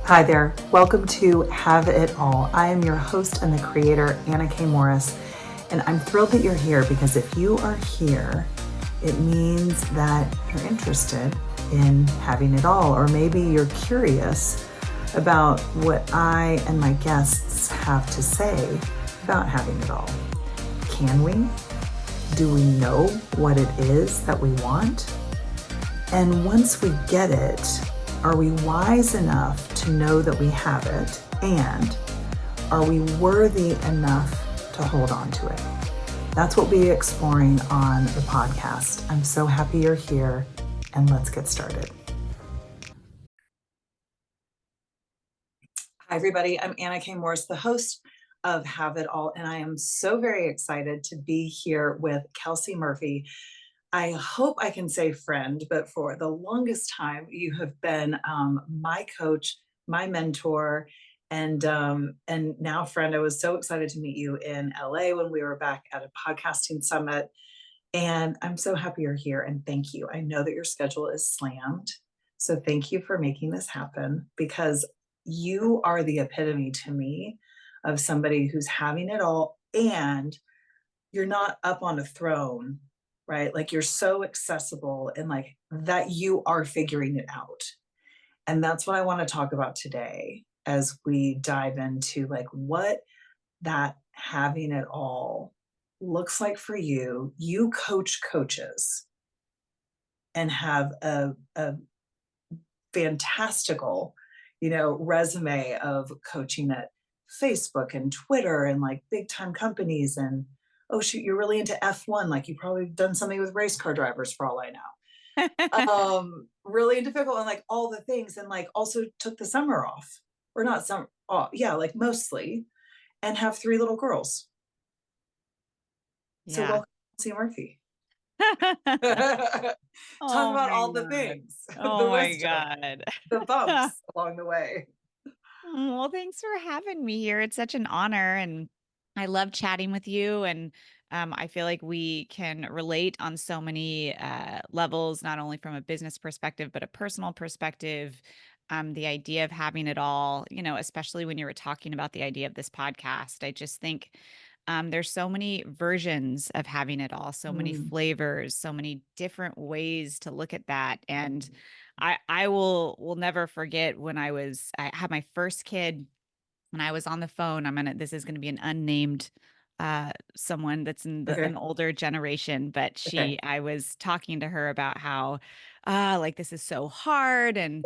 Hi there. Welcome to Have It All. I am your host and the creator, Anna K. Morris, and I'm thrilled that you're here because if you are here, it means that you're interested in having it all, or maybe you're curious about what I and my guests have to say about having it all. Can we? Do we know what it is that we want? And once we get it, are we wise enough to know that we have it? And are we worthy enough to hold on to it? That's what we'll be exploring on the podcast. I'm so happy you're here, and let's get started. Hi, everybody. I'm Anna K. Morris, the host of Have It All, and I am so very excited to be here with Kelsey Murphy. I hope I can say friend, but for the longest time, you have been my coach, my mentor, and now friend. I was so excited to meet you in LA when we were back at a podcasting summit, and I'm so happy you're here. And thank you. I know that your schedule is slammed, so thank you for making this happen because you are the epitome to me of somebody who's having it all, and you're not up on a throne, right? Like you're so accessible and like that you are figuring it out. And that's what I want to talk about today as we dive into like what that having it all looks like for you. You coach coaches and have a fantastical, resume of coaching at Facebook and Twitter and like big time companies. And oh shoot, you're really into F1. Like you probably done something with race car drivers for all I know. Really difficult and like all the things, and like also took the summer off, or not some off, yeah, like mostly, and have 3 little girls. So Yeah. welcome, Kelsey Murphy. Talk Oh about my all the God. things, the Oh my wisdom, God. the bumps along the way. Well, thanks for having me here. It's such an honor, and I love chatting with you. And I feel like we can relate on so many levels, not only from a business perspective, but a personal perspective. The idea of having it all, especially when you were talking about the idea of this podcast, I just think there's so many versions of having it all, so many flavors, so many different ways to look at that. And I will never forget when I had my first kid, when I was on the phone. This is gonna be an unnamed someone that's in Okay. an older generation, but Okay. I was talking to her about how like this is so hard, and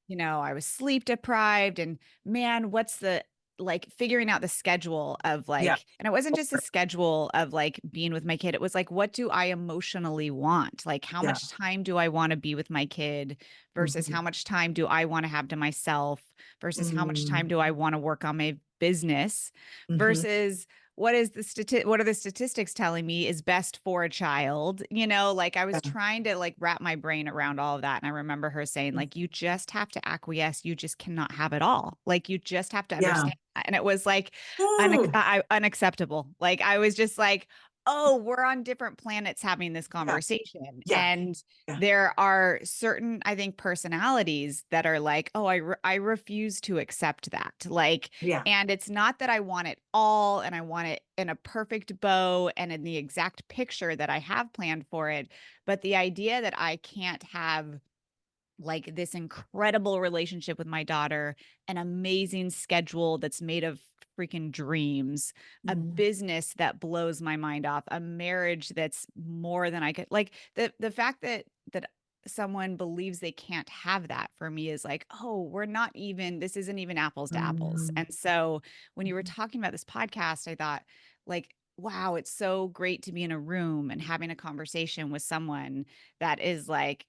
Yeah. I was sleep deprived, and man, what's the like figuring out the schedule of Yeah. like, and it wasn't just a schedule of like being with my kid. It was like, what do I emotionally want? Like, how Yeah. much time do I want to be with my kid versus Mhm. how much time do I want to have to myself versus how much time Mm. do I want to work on my business Mhm. versus what are the statistics telling me is best for a child? Like I was Yeah. trying to like wrap my brain around all of that. And I remember her saying, like, you just have to acquiesce. You just cannot have it all. Like you just have to Yeah. understand that. And it was like Ooh. unacceptable. Like I was just like, oh, we're on different planets having this Yeah. conversation. Yeah. And Yeah. there are certain, I think, personalities that are like, oh, I refuse to accept that. Like, Yeah. and it's not that I want it all and I want it in a perfect bow and in the exact picture that I have planned for it, but the idea that I can't have like this incredible relationship with my daughter, an amazing schedule that's made of freaking dreams, a Mm. business that blows my mind off, a marriage that's more than I could like the fact that someone believes they can't have that for me is like, oh, this isn't even apples to apples. Mm. And so when you were Mhm. talking about this podcast, I thought like, wow, it's so great to be in a room and having a conversation with someone that is like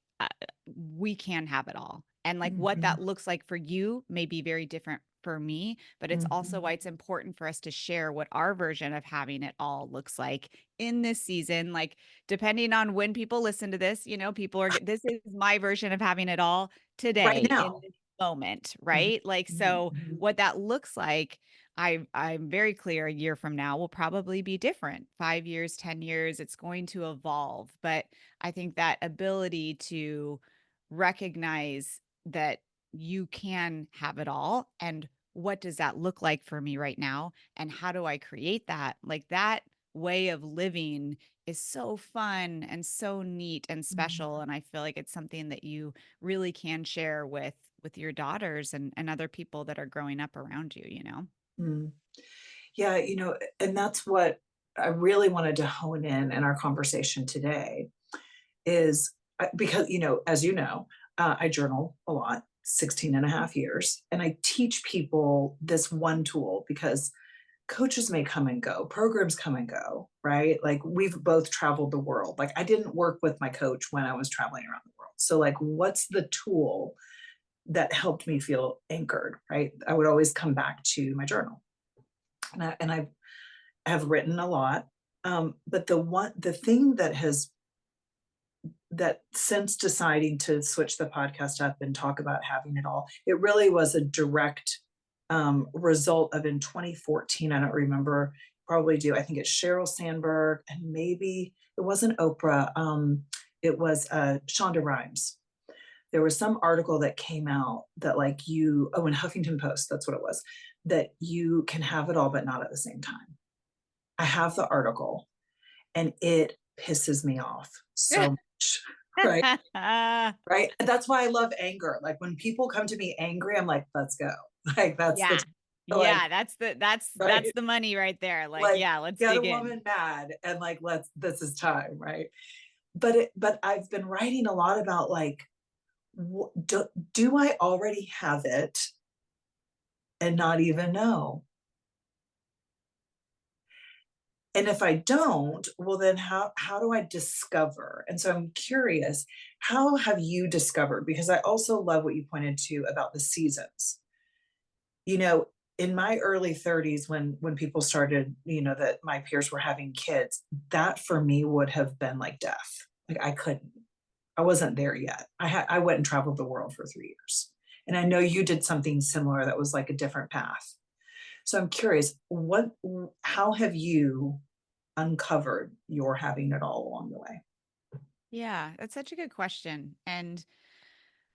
we can have it all. And like what Mhm. that looks like for you may be very different for me, but it's also Mhm. why it's important for us to share what our version of having it all looks like in this season. Like, depending on when people listen to this, this is my version of having it all Right today in now. this moment, Mhm. right? Like, Mhm. so Mhm. what that looks like, I'm very clear a year from now will probably be different. 5 years, 10 years, it's going to evolve. But I think that ability to recognize that you can have it all. And what does that look like for me right now? And how do I create that? Like that way of living is so fun and so neat and Mhm. special. And I feel like it's something that you really can share with your daughters and other people that are growing up around you, you know? Mm. Yeah, and that's what I really wanted to hone in our conversation today is because, as I journal a lot, 16 and a half years, and I teach people this one tool because coaches may come and go, programs come and go, right? Like we've both traveled the world. Like I didn't work with my coach when I was traveling around the world. So like what's the tool that helped me feel anchored, right? I would always come back to my journal. And I have written a lot. But the thing that since deciding to switch the podcast up and talk about having it all, it really was a direct result of in 2014. I don't remember, probably do. I think it's Sheryl Sandberg, and maybe it wasn't Oprah. It was Shonda Rhimes. There was some article that came out that like in Huffington Post, that's what it was, that you can have it all, but not at the same time. I have the article and it pisses me off so much. Right. Right. And that's why I love anger. Like when people come to me angry, I'm like, let's go. Like that's the Yeah. time. Like, Yeah, that's right. the money right there. Like, Like yeah, let's get a dig in. woman mad and like this is time, right? But I've been writing a lot about like do I already have it and not even know? And if I don't, well, then how do I discover? And so I'm curious, how have you discovered? Because I also love what you pointed to about the seasons. You know, in my early 30s, when people started, that my peers were having kids, that for me would have been like death. Like I couldn't. I wasn't there yet. I went and traveled the world for 3 years. And I know you did something similar that was like a different path. So I'm curious, how have you uncovered your having it all along the way? Yeah, that's such a good question. And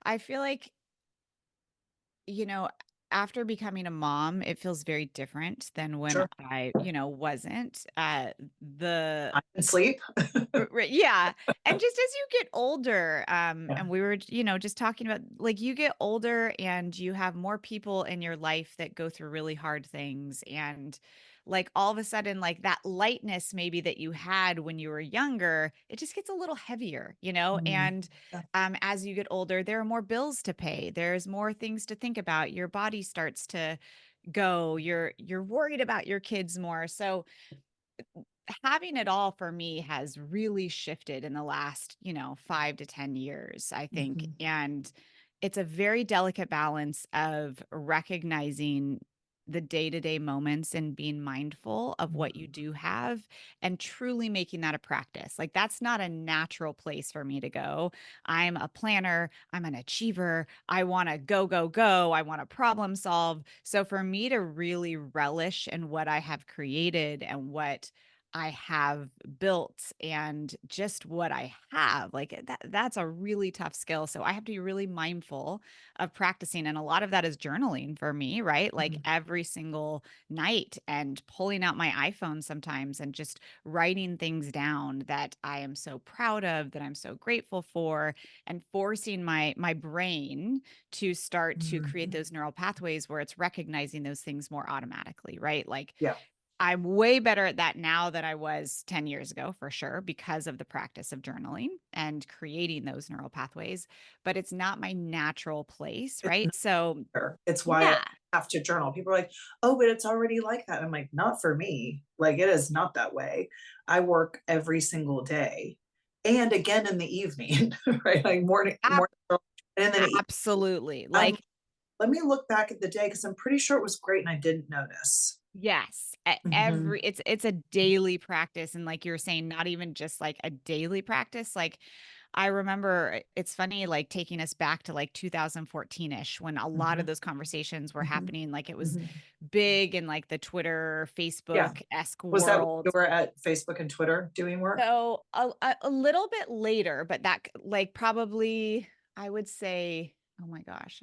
I feel like, you know, after becoming a mom, it feels very different than when Sure. I, wasn't. The I can sleep. Yeah, and just as you get older, Yeah. and we were, just talking about like you get older and you have more people in your life that go through really hard things, and like all of a sudden, like that lightness maybe that you had when you were younger, it just gets a little heavier, Mm, and yeah. as you get older, there are more bills to pay. There's more things to think about. Your body starts to go. You're worried about your kids more. So having it all for me has really shifted in the last, 5 to 10 years, I think. Mhm, And it's a very delicate balance of recognizing the day-to-day moments and being mindful of what you mhm, do have and truly making that a practice. Like that's not a natural place for me to go. I'm a planner, I'm an achiever. I want to go go go. I want to problem solve. So for me to really relish in what I have created and what I have built and just what I have. Like that's a really tough skill. So I have to be really mindful of practicing. And a lot of that is journaling for me, right? Like mhm, every single night and pulling out my iPhone sometimes and just writing things down that I am so proud of, that I'm so grateful for, and forcing my brain to start to create mhm. those neural pathways where it's recognizing those things more automatically, right? Like Yeah. I'm way better at that now than I was 10 years ago, for sure, because of the practice of journaling and creating those neural pathways. But it's not my natural place, It's right? not So, fair. It's why I yeah, have to journal. People are like, "Oh, but it's already like that." I'm like, "Not for me. Like, it is not that way. I work every single day and again in the evening," right? Like ab- and then absolutely. I'm Like, let me look back at the day because I'm pretty sure it was great and I didn't notice. yes, Mhm, it's a daily practice, and like you're saying, not even just like a daily practice. Like I remember it's funny, like taking us back to like 2014-ish when a lot of mhm, those conversations were mhm, happening. Like it was mhm. big in like the Twitter, Yeah. Facebook-esque Was that when you world. were at Facebook and Twitter doing work? So a little bit later, but that like probably I would say oh my gosh,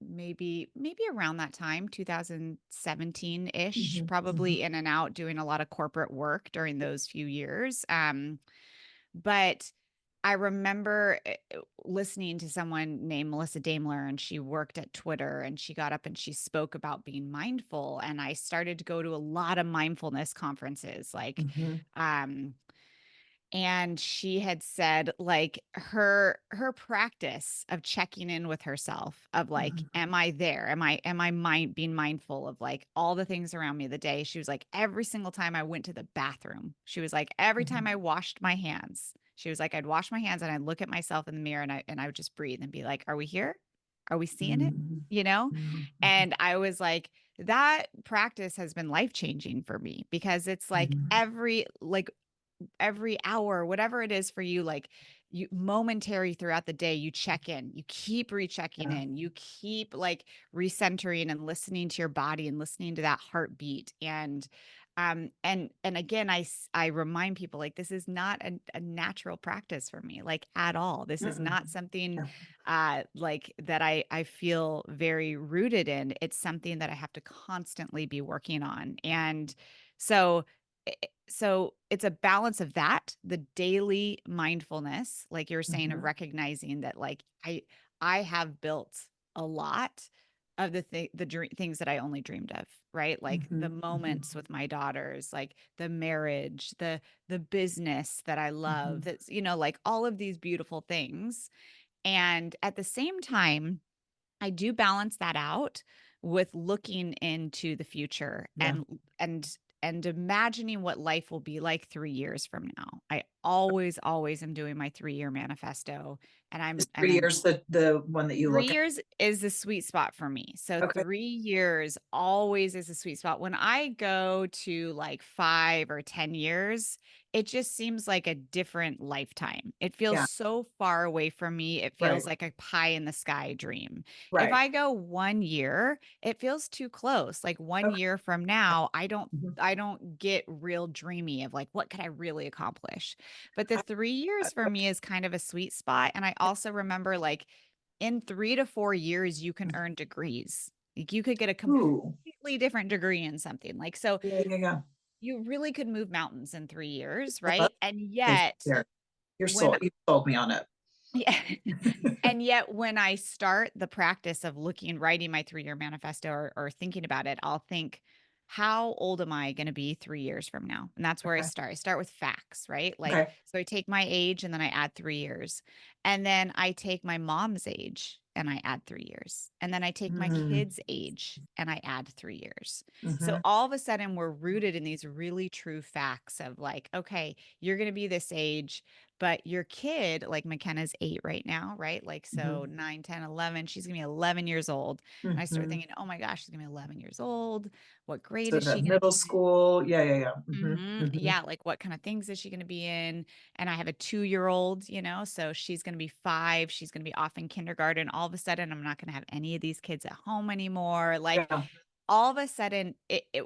maybe around that time, 2017-ish, Mhm, mhm, probably in and out doing a lot of corporate work during those few years. But I remember listening to someone named Melissa Daimler, and she worked at Twitter, and she got up and she spoke about being mindful. And I started to go to a lot of mindfulness conferences, mhm. um, and she had said like her practice of checking in with herself of like, Mhm, am I there, am I mind being mindful of like all the things around me the day. She was like, every single time I went to the bathroom, she was like, every time mhm, I washed my hands, she was like, I'd wash my hands and I'd look at myself in the mirror, and I would just breathe and be like, are we here, are we seeing it, mhm, you know? mhm, mhm, And I was like, that practice has been life changing for me, because it's like mhm. every hour, whatever it is for you, like you momentary throughout the day, you check in, you keep rechecking Yeah. in, you keep like recentering and listening to your body and listening to that heartbeat. And again, I remind people like this is not a natural practice for me, like at all. This is Mm-mm. not something Yeah. like that I feel very rooted in. It's something that I have to constantly be working on. And so so it's a balance of that, the daily mindfulness, like you were saying, of Mhm, recognizing that like I have built a lot of the things that I only dreamed of, right? Like the mhm, mhm, moments with my daughters, like the marriage, the business that I love, mhm. that's, like all of these beautiful things. And at the same time, I do balance that out with looking into the future Yeah. and imagining what life will be like 3 years from now. I always am doing my 3-year manifesto, and Is I'm and 3 I'm years the one that you 3 look at? years is the sweet spot for me. So Okay. 3 years always is a sweet spot. When I go to like 5 or 10 years, it just seems like a different lifetime. It feels Yeah. so far away from me. It feels Right. like a pie in the sky dream. If Right. I go 1 year, it feels too close. Like 1 Okay. year from now, I don't Mhm. I don't get real dreamy of like what could I really accomplish. But the I 3 years for me is kind of a sweet spot. And I also remember like in 3 to 4 years, you can earn degrees. Like, you could get a Ooh. completely different degree in something, like, so Yeah, yeah, yeah. you really could move mountains in 3 years, I love right? And things yet, here. when You sold me on it. yeah. And yet when I start the practice of writing my 3-year manifesto, or thinking about it, I'll think, how old am I going to be 3 years from now? And that's where I Okay. start. I start with facts, right? Like, Okay. so I take my age and then I add 3 years. And then I take my mom's age and I add 3 years. And then I take my Mm. kids' age and I add 3 years. So Mhm. all of a sudden we're rooted in these really true facts of like, okay, you're going to be this age, but your kid, like McKenna's 8 right now, right? Like, so Mhm. 9, 10, 11, she's gonna be 11 years old. And I start Mhm. thinking, oh my gosh, she's gonna be 11 years old. What grade So is the she gonna middle be school, yeah, yeah, yeah. in? Mhm. Mhm. Yeah, like what kind of things is she gonna be in? And I have a 2-year-old, so she's gonna be 5. She's gonna be off in kindergarten. All of a sudden, I'm not gonna have any of these kids at home anymore. Like, Yeah. all of a sudden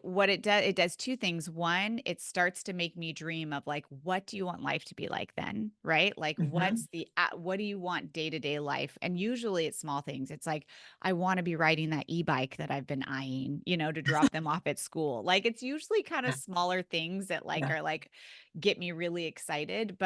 what it does two things. One, it starts to make me dream of like, what do you want life to be like then, right? Like, Mhm. what do you want day to day life? And usually it's small things. It's like, I want to be riding that e-bike that I've been eyeing, to drop them off at school. Like, it's usually kind of Yeah. smaller things that like Yeah. are like get me really excited.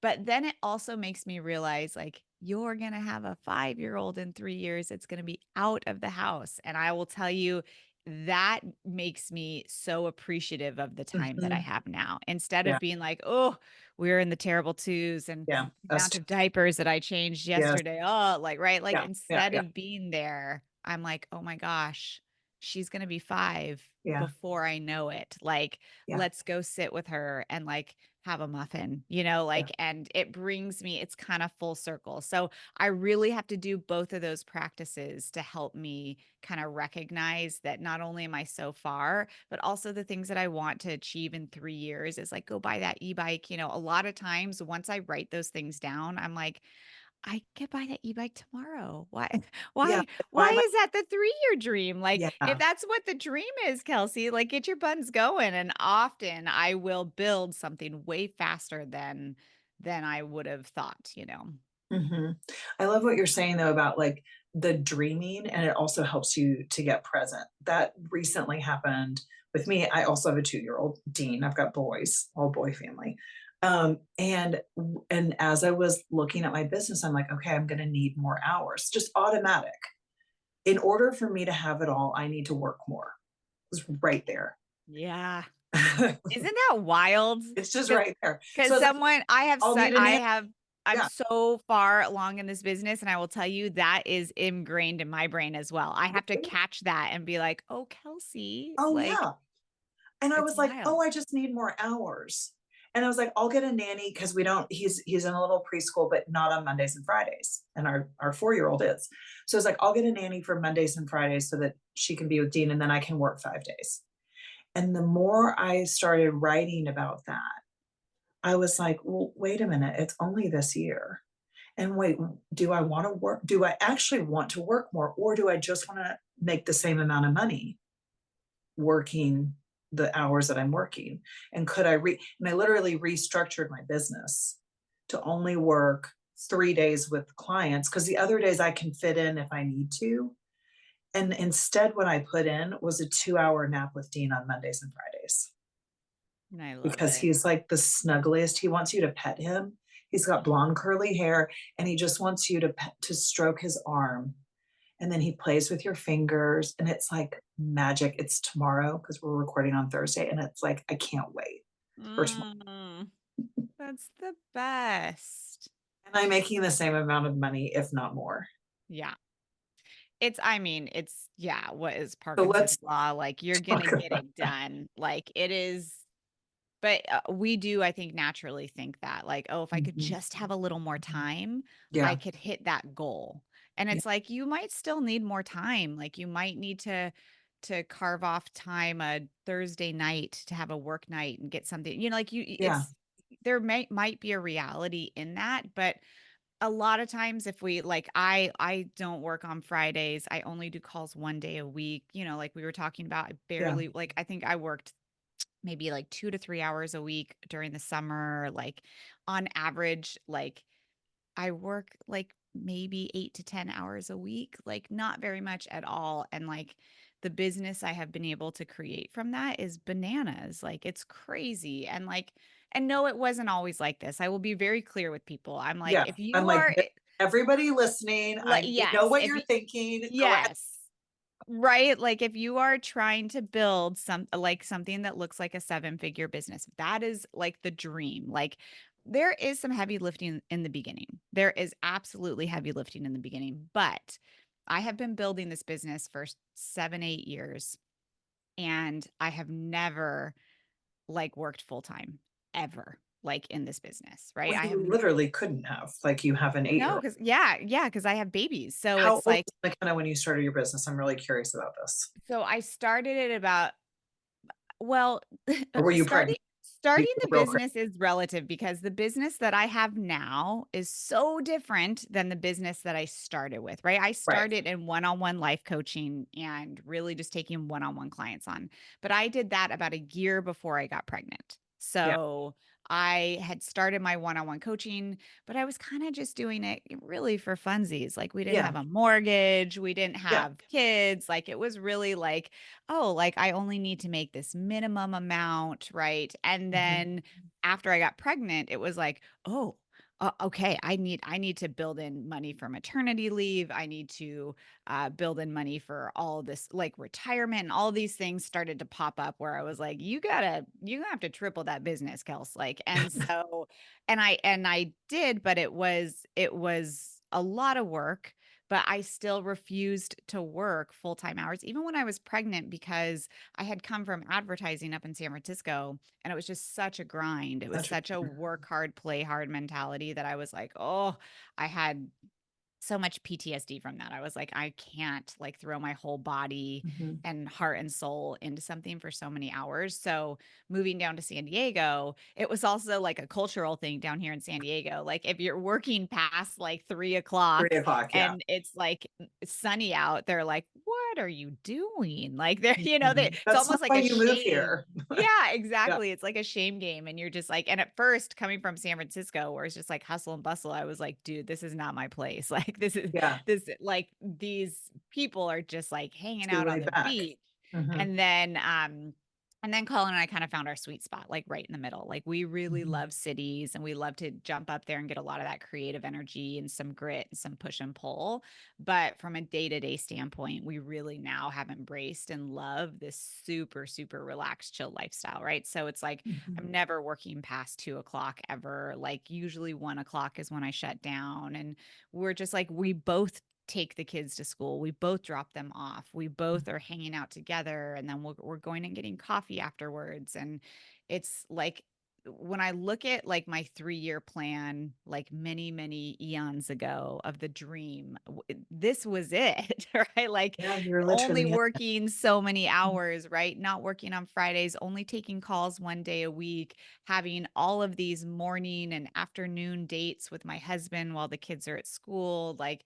But then it also makes me realize like, you're going to have a 5-year-old in 3 years. It's going to be out of the house. And I will tell you, that makes me so appreciative of the time that I Mhm. have now. Instead Yeah. of being like, oh, we're in the terrible twos, and Yeah. the Us amount too. of diapers that I changed Yes. yesterday. Oh, like, right. Like, Yeah. Yeah. instead Yeah. of being there, I'm like, oh my gosh, she's going to be 5 Yeah. before I know it. Like, Yeah. let's go sit with her and like have a muffin, Yeah. like, and it brings me, it's kind of full circle. So I really have to do both of those practices to help me kind of recognize that not only am I so far, but also the things that I want to achieve in 3 years is like go buy that e-bike. A lot of times once I write those things down, I'm like, I could buy that e-bike tomorrow. Why Yeah. why Like, why why am I? is that the 3-year dream? Like, if Yeah. that's what the dream is, Kelsey, like get your buns going. And often I will build something way faster than I would have thought. Mhm. I love what you're saying though about like the dreaming, and it also helps you to get present. That recently happened with me. I also have a 2-year-old Dean. I've got boys, all boy family. And as I was looking at my business, I'm like, okay, I'm going to need more hours, just automatic. In order for me to have it all, I need to work more. It was right there. Yeah. Isn't that wild? It's just Because right there. So because it's like, someone I'll need a nanny. I'm Yeah. so far along in this business, and I will tell you that is ingrained in my brain as well. I have to catch that and be like, "Oh, Kelsey," Oh like, yeah. And I it's was like, "Oh, wild. I just need more hours." And I was like, "I'll get a nanny," because we don't he's in a little preschool, but not on Mondays and Fridays. And our 4-year-old is. So it's like, "I'll get a nanny for Mondays and Fridays so that she can be with Dean and then I can work 5 days." And the more I started writing about that, I was like, "Well, wait a minute, it's only this year. And wait, do I want to work? Do I actually want to work more, or do I just want to make the same amount of money working the hours that I'm working? And could and I literally restructured my business to only work 3 days with clients because the other days I can fit in if I need to. And instead, what I put in was a 2-hour nap with Dean on Mondays and Fridays And I love because it. he's like the snuggliest. He wants you to pet him. He's got blonde curly hair and he just wants you to stroke his arm, and then he plays with your fingers and it's like magic. It's tomorrow because we're recording on Thursday and it's like I can't wait for tomorrow. Mm, that's the best. And I'm making the same amount of money, if not more. Yeah. I mean, it's yeah, what is So Parkinson's let's law? Like, you're talk gonna get about it done. Like, it is but, we do, I think, naturally think that, like, "Oh, if I could Mhm. just have a little more time, I Yeah, could hit that goal." And yeah, it's like, you might still need more time, like, you might need to carve off time a Thursday night to have a work night and get something like, yeah, it's there might be a reality in that, but a lot of times if we like I don't work on Fridays. I only do calls 1 day a week, like we were talking about. I yeah, barely like I think I worked maybe like 2 to 3 hours a week during the summer, like on average, like I work like maybe 8 to 10 hours a week, like not very much at all. And like the business I have been able to create from that is bananas. Like it's crazy. And like, and no, it wasn't always like this. I will be very clear with people. I'm like, yeah. if I'm you like, are, everybody listening, like, we know yes, what if you're you, thinking. Go ahead. yes. Right? Like if you are trying to build something that looks like a seven-figure business, that is like the dream. Like there is some heavy lifting in the beginning. There is absolutely heavy lifting in the beginning, but I have been building this business for 7, 8 years and I have never like worked full time ever like in this business, right? Well, I have you literally couldn't have, like you have an no, 8-year-old. because yeah, because I have babies. So How it's old like was McKenna when you started your business? I'm really curious about this. so I started it about well, Or were you starting pregnant? Be starting the real quick. business is relative because the business that I have now is so different than the business that I started with, right? I Right. started in one-on-one life coaching and really just taking one-on-one clients on. But I did that about a year before I got pregnant. Yeah. So I had started my one-on-one coaching, but I was kind of just doing it really for funsies. Like we didn't Yeah. have a mortgage, we didn't Yeah. have kids. Like it was really like oh, like I only need to make this minimum amount, right? And Mhm. then after I got pregnant, it was like, oh, okay, I need to build in money for maternity leave. I need to build in money for all this like retirement and all these things started to pop up where I was like, you have to triple that business, Kels. Like, and so, and I did, but it was a lot of work but I still refused to work full-time hours, even when I was pregnant, because I had come from advertising up in San Francisco and it was just such a grind. It was Such a such a work hard, play hard mentality that I was like, oh, I had so much PTSD from that. I was like, I can't like throw my whole body Mhm. and heart and soul into something for so many hours. So moving down to San Diego, it was also like a cultural thing down here in San Diego. Like if you're working past like 3 o'clock 3 o'clock, yeah. and it's like sunny out, they're like, what are you doing? Like they're, Mhm. it's That's not almost like why a you move shame. here. Yeah, Yeah, exactly. It's like a shame game. And you're just like, and at first coming from San Francisco, where it's just like hustle and bustle, I was like, dude, this is not my place. Like yeah, like these people are just like hanging too out on laid the back. beach. Mhm, And then Colin and I kind of found our sweet spot, like right in the middle. Like we really mhm, love cities and we love to jump up there and get a lot of that creative energy and some grit and some push and pull. But from a day-to-day standpoint, we really now have embraced and love this super, super relaxed, chill lifestyle, right? So it's like mhm, I'm never working past 2 o'clock ever. Like usually 1 o'clock is when I shut down. And we're just like, we both take the kids to school. We both drop them off. We both are hanging out together and then we're going and getting coffee afterwards. And it's like when I look at like my 3-year plan, like many, many eons ago of the dream, this was it, right? Like yeah, you're only literally in working so many it. hours, right? Not working on Fridays, only taking calls 1 day a week, having all of these morning and afternoon dates with my husband while the kids are at school. Like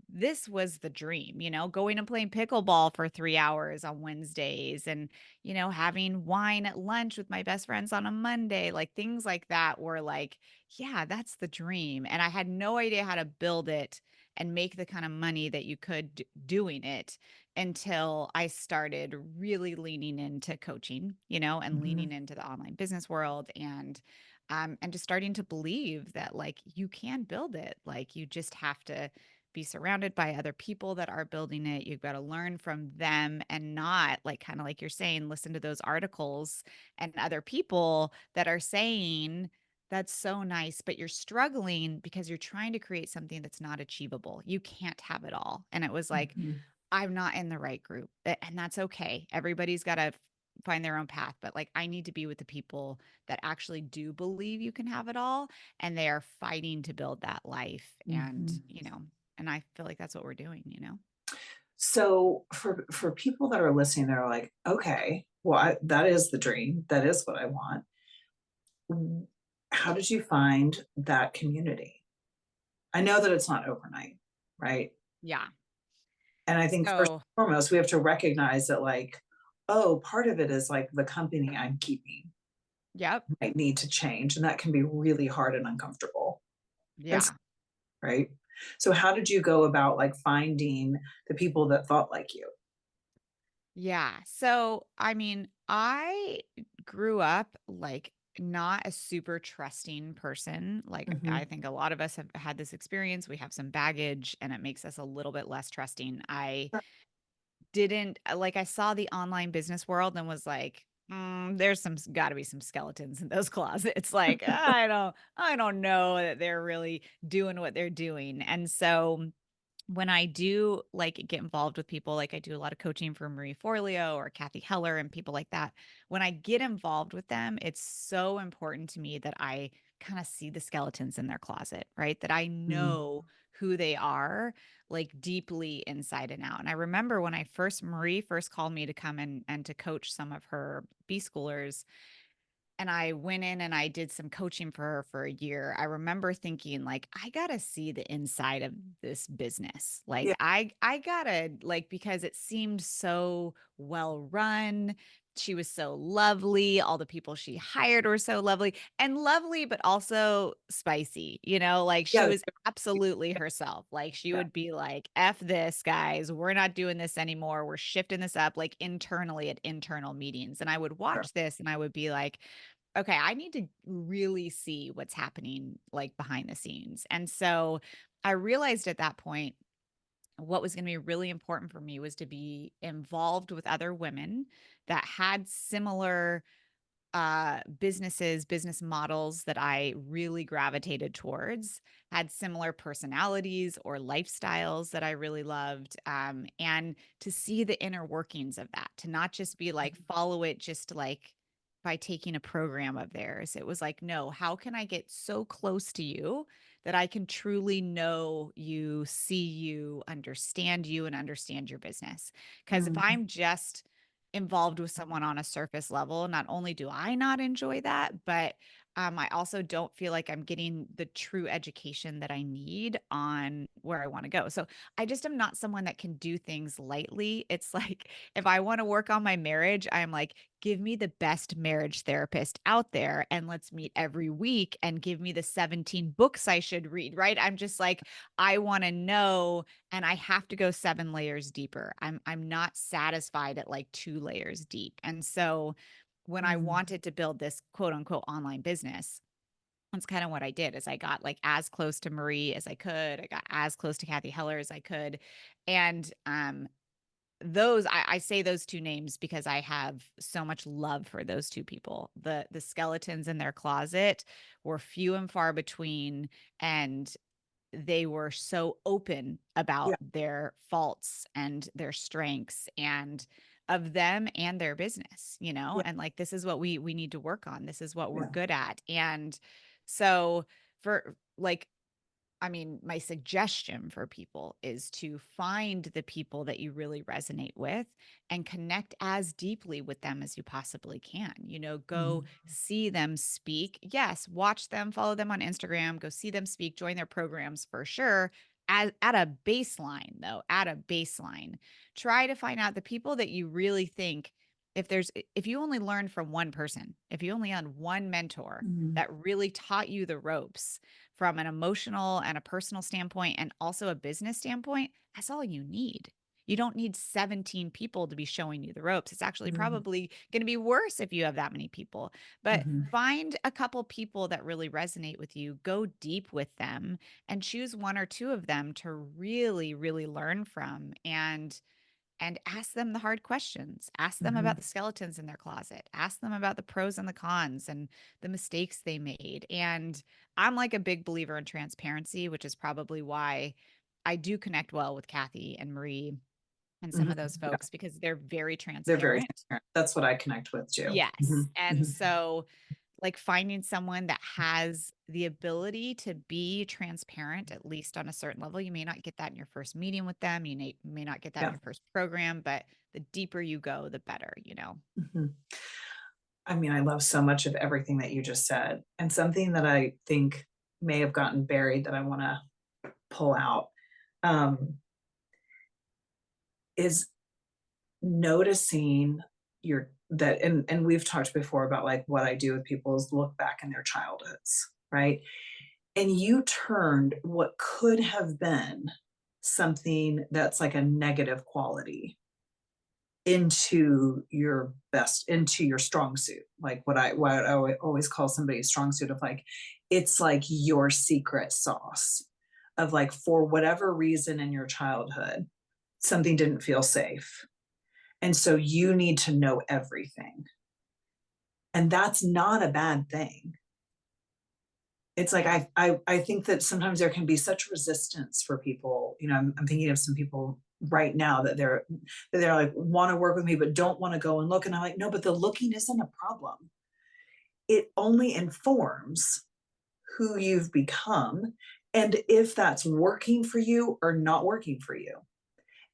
this was the dream, going and playing pickleball for 3 hours on Wednesdays and, having wine at lunch with my best friends on a Monday, like things like that were like, yeah, that's the dream. And I had no idea how to build it and make the kind of money that you could doing it until I started really leaning into coaching, and leaning Mhm, into the online business world and just starting to believe that like you can build it. Like you just have to be surrounded by other people that are building it. You've got to learn from them and not like kind of like you're saying, listen to those articles and other people that are saying that's so nice, but you're struggling because you're trying to create something that's not achievable. You can't have it all. And it was like, mhm, I'm not in the right group. And that's okay. Everybody's got to find their own path, but like I need to be with the people that actually do believe you can have it all and they are fighting to build that life mhm. and I feel like that's what we're doing. So for people that are listening, they're like, "Okay, well, that is the dream. That is what I want." W How did you find that community? I know that it's not overnight, right? Yeah. And I think first So, and foremost, we have to recognize that, like, oh, part of it is, like, the company I'm keeping yep. might need to change, and that can be really hard and uncomfortable. And Yeah. right? So how did you go about, like, finding the people that thought like you? Yeah. So, I mean, I grew up like not a super trusting person. Like, I Mhm. think a lot of us have had this experience. We have some baggage and it makes us a little bit less trusting. I Sure. didn't like, I saw the online business world and was like, there's got to be some skeletons in those closets. Like, I don't know that they're really doing what they're doing. And so, when I do like get involved with people, like I do a lot of coaching for Marie Forleo or Kathy Heller and people like that. When I get involved with them, it's so important to me that I kind of see the skeletons in their closet, right? That I Mhm. know who they are like deeply inside and out. And I remember when Marie first called me to come and to coach some of her B schoolers and I went in and I did some coaching for her for a year. I remember thinking like I got to see the inside of this business. Like Yeah, I got to like because it seemed so well run. She was so lovely. All the people she hired were so lovely and lovely but also spicy. Like she yeah, was absolutely herself. Like she yeah, would be like F this guys, we're not doing this anymore. We're shifting this up like internally at internal meetings. And I would sure. watch this and I would be like okay, I need to really see what's happening like behind the scenes. And so I realized at that point what was going to be really important for me was to be involved with other women that had similar business models that I really gravitated towards, had similar personalities or lifestyles that I really loved. And to see the inner workings of that, to not just be like, follow it, just like by taking a program of theirs. It was like, no, how can I get so close to you that I can truly know you, see you, and understand your business? Because if Mm, I'm just involved with someone on a surface level, not only do I not enjoy that, but I also don't feel like I'm getting the true education that I need on where I want to go. So I just am not someone that can do things lightly. It's like if I want to work on my marriage, I'm like, give me the best marriage therapist out there and let's meet every week and give me the 17 books I should read, right? I'm just like, I want to know and I have to go 7 layers deeper. I'm not satisfied at like 2 layers deep. And so when I mm, wanted to build this quote unquote online business, that's kind of what I did is I got like as close to Marie as I could. I got as close to Kathy Heller as I could. And those I say those two names because I have so much love for those two people. The skeletons in their closet were few and far between, and they were so open yeah, about their faults and their strengths and of them and their business, yeah, and like this is what we need to work on. This is what we're yeah. good at. And so for like I mean, my suggestion for people is to find the people that you really resonate with and connect as deeply with them as you possibly can. Go Mhm, see them speak. Yes, watch them, follow them on Instagram, go see them speak, join their programs for sure. At a baseline, though, at a baseline, try to find out the people that you really think if you only learn from one person, if you only had one mentor mhm, that really taught you the ropes from an emotional and a personal standpoint and also a business standpoint, that's all you need. You don't need 17 people to be showing you the ropes. It's actually mhm, probably going to be worse if you have that many people. But mhm, find a couple people that really resonate with you, go deep with them, and choose one or two of them to really, really learn from and ask them the hard questions. Ask them about mhm, the skeletons in their closet. Ask them about the pros and the cons and the mistakes they made. And I'm like a big believer in transparency, which is probably why I do connect well with Kathy and Marie and some mhm. of those Yeah, folks because they're very they're very transparent. transparent. That's what I connect with too. Yes. Mhm, And mhm. so like finding someone that has the ability to be transparent, at least on a certain level. You may not get that in your first meeting with them. You may not get that in Yeah. your first program, but the deeper you go, the better. Mhm. I mean, I love so much of everything that you just said. And something that I think may have gotten buried that I want to pull out um, is noticing your that and we've talked before about like what I do with people is look back in their childhoods, right? And you turned what could have been something that's like a negative quality into your strong suit, like what I always call somebody a strong suit of like it's like your secret sauce of like for whatever reason in your childhood something didn't feel safe, and so you need to know everything, and that's not a bad thing. It's like Yeah. I think that sometimes there can be such resistance for people. I'm thinking of some people right now that they're like want to work with me but don't want to go and look, and I'm like, no, but the looking isn't a problem. It only informs who you've become and if that's working for you or not working for you.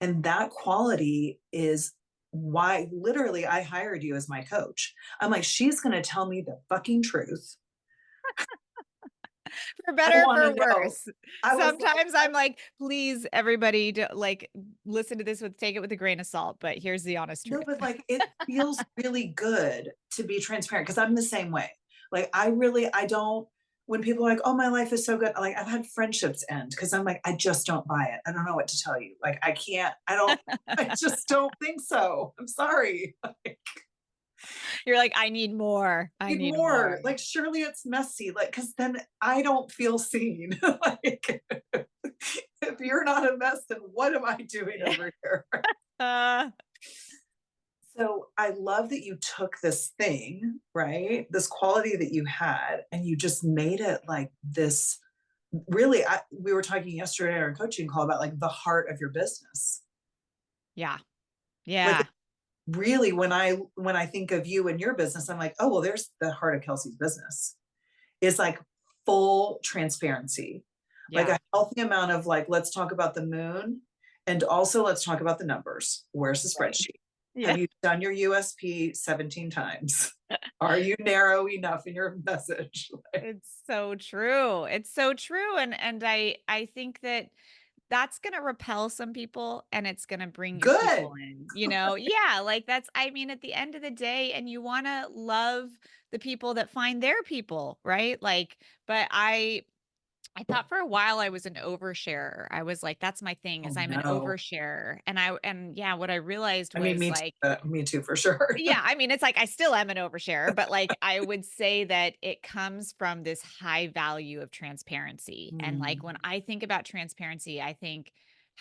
And that quality is why literally I hired you as my coach. I'm like, she's going to tell me the fucking truth. For I better or want for to know. worse. I was like, Sometimes I'm like, please, everybody, like listen to this take it with a grain of salt, but here's the honest no, truth. but like it feels really good to be transparent because I'm the same way. Like I don't, when people are like, oh, my life is so good. Like I've had friendships end because I'm like, I just don't buy it. I don't know what to tell you. Like I can't, I just don't think so. I'm sorry. You're like, I need more. I Need need more. more. Like surely it's messy. Like, cause then I don't feel seen. Like if you're not a mess, then what am I doing Yeah. over here? Uh, So I love that you took this thing, right? This quality that you had, and you just made it like this really. We were talking yesterday in our coaching call about like the heart of your business. yeah. Like Yeah. really, when I think of you and your business, I'm like, oh, well, there's the heart of Kelsey's business. Is like full transparency, like Yeah. a healthy amount of like, let's talk about the moon, and also let's talk about the numbers. Where's the Right. spreadsheet? Yeah. Have you done your USP 17 times? Are you narrow enough in your message? It's so true. It's so true. And I think that that's gonna repel some people and it's gonna bring your Good. people in, you know? Yeah, like that's I mean, at the end of the day, and you wanna love the people that find their people, right? Like, but I thought for a while I was an oversharer. I was like, that's my thing Oh is I'm an no. oversharer. And yeah, what I realized I mean, was like me too, for sure. yeah, I mean, it's like I still am an oversharer, but like I would say that it comes from this high value of transparency. And like Mm, when I think about transparency, I think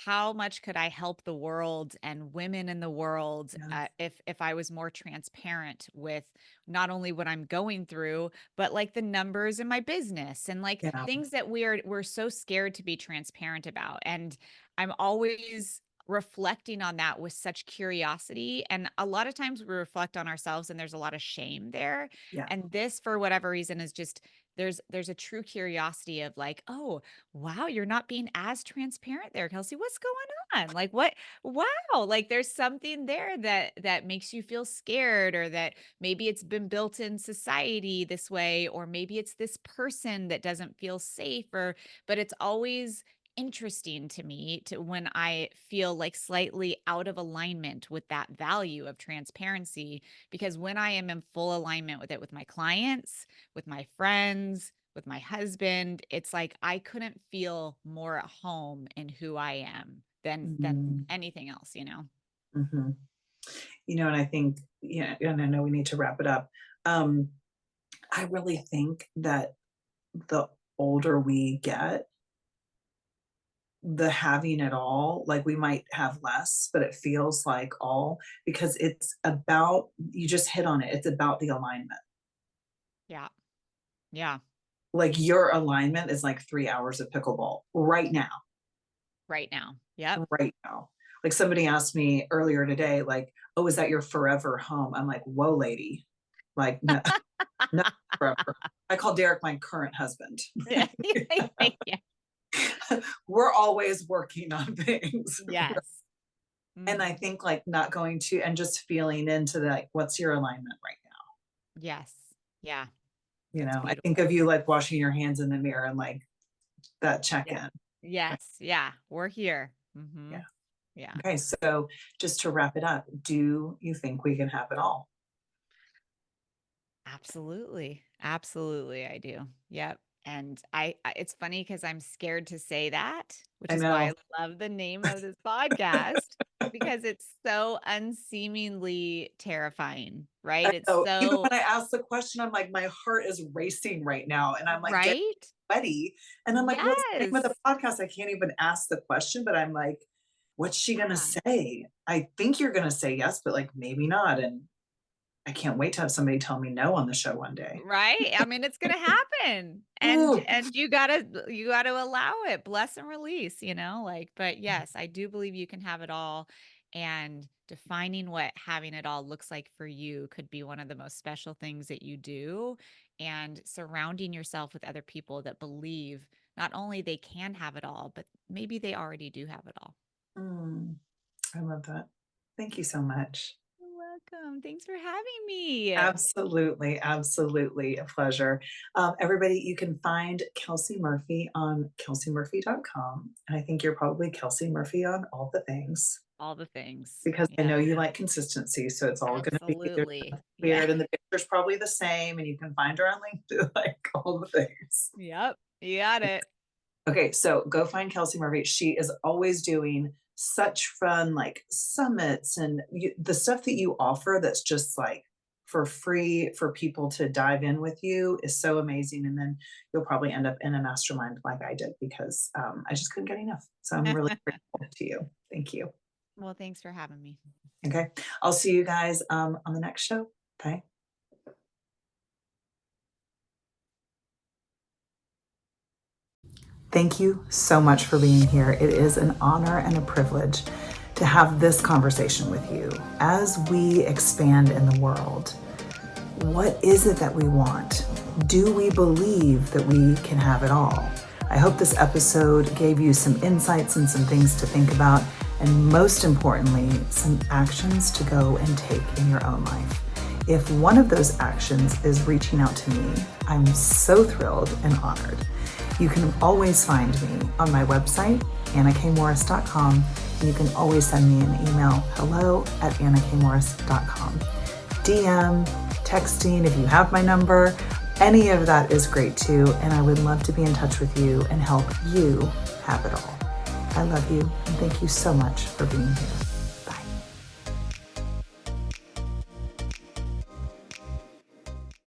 how much could I help the world and women in the world yes. if I was more transparent with not only what I'm going through, but like the numbers in my business and like Yeah. things that we're so scared to be transparent about. And I'm always reflecting on that with such curiosity. And a lot of times we reflect on ourselves and there's a lot of shame there. Yeah. And this, for whatever reason, is just there's a true curiosity of like, oh, wow, you're not being as transparent there, Kelsey. What's going on? Like what wow, like there's something there that makes you feel scared, or that maybe it's been built in society this way, or maybe it's this person that doesn't feel safe, or but it's always interesting to me to when I feel like slightly out of alignment with that value of transparency, because when I am in full alignment with it with my clients, with my friends, with my husband, it's like I couldn't feel more at home in who I am than Mhm. anything else, you know. Mhm. And I think, yeah, and I know we need to wrap it up. Um, I really think that the older we get, the having it all, like we might have less, but it feels like all, because it's about, you just hit on it. It's about the alignment. Yeah. Yeah. Like your alignment is like 3 hours of pickleball right now, Right now. Yep. right now. Like somebody asked me earlier today, like, oh, is that your forever home? I'm like, whoa, lady. Like, no, not forever. I call Derek my current husband. Yeah. Yeah. We're always working on things. Yes. And I Mhm. think like not going to and just feeling into the, like, what's your alignment right now? Yes. Yeah. That's I think beautiful. of you like washing your hands in the mirror and like that check Yeah. in. Yes. Yeah. We're here. Yeah. Yeah. Okay. So just to wrap it up, do you think we can have it all? Absolutely. Absolutely, I do. Yep. And it's funny because I'm scared to say that, which I is why know. I love the name of this podcast, because it's so unseemingly terrifying, I right? It's know. Even so when I ask the question, I'm like, my heart is racing right now. And I'm like getting right? sweaty. And I'm like, what's the name of the Yes. podcast? I can't even ask the question, but I'm like, what's she gonna Yeah. say? I think you're gonna say yes, but like maybe not. And I can't wait to have somebody tell me no on the show one day. Right? I mean, it's gonna happen. Ooh. And you gotta allow it, bless and release, you know, like, but yes, I do believe you can have it all. And defining what having it all looks like for you could be one of the most special things that you do. And surrounding yourself with other people that believe not only they can have it all, but maybe they already do have it all. Mm, I love that. Thank you so much. You're welcome. Thanks for having me. Absolutely, absolutely a pleasure. Everybody, you can find Kelsey Murphy on kelseymurphy.com. And I think you're probably Kelsey Murphy on all the things All the things. because I know Yeah, you like consistency. So it's all going to be there's absolutely. nothing Yeah. weird, and the picture's probably the same. And you can find her on LinkedIn, like all the things. Yep. You got it. Okay, so go find Kelsey Murphy. She is always doing such fun like summits and the stuff that you offer that's just like for free for people to dive in with you is so amazing. And then you'll probably end up in a mastermind like I did because I just couldn't get enough. So I'm really grateful to you. Thank you. Well, thanks for having me. Okay, I'll see you guys on the next show. Bye. Thank you so much for being here. It is an honor and a privilege to have this conversation with you as we expand in the world. What is it that we want? Do we believe that we can have it all? I hope this episode gave you some insights and some things to think about, and most importantly, some actions to go and take in your own life. If one of those actions is reaching out to me, I'm so thrilled and honored. You can always find me on my website, annakmorris.com, and you can always send me an email, hello@annakmorris.com. DM, texting, if you have my number, any of that is great too, and I would love to be in touch with you and help you have it all. I love you, and thank you so much for being here.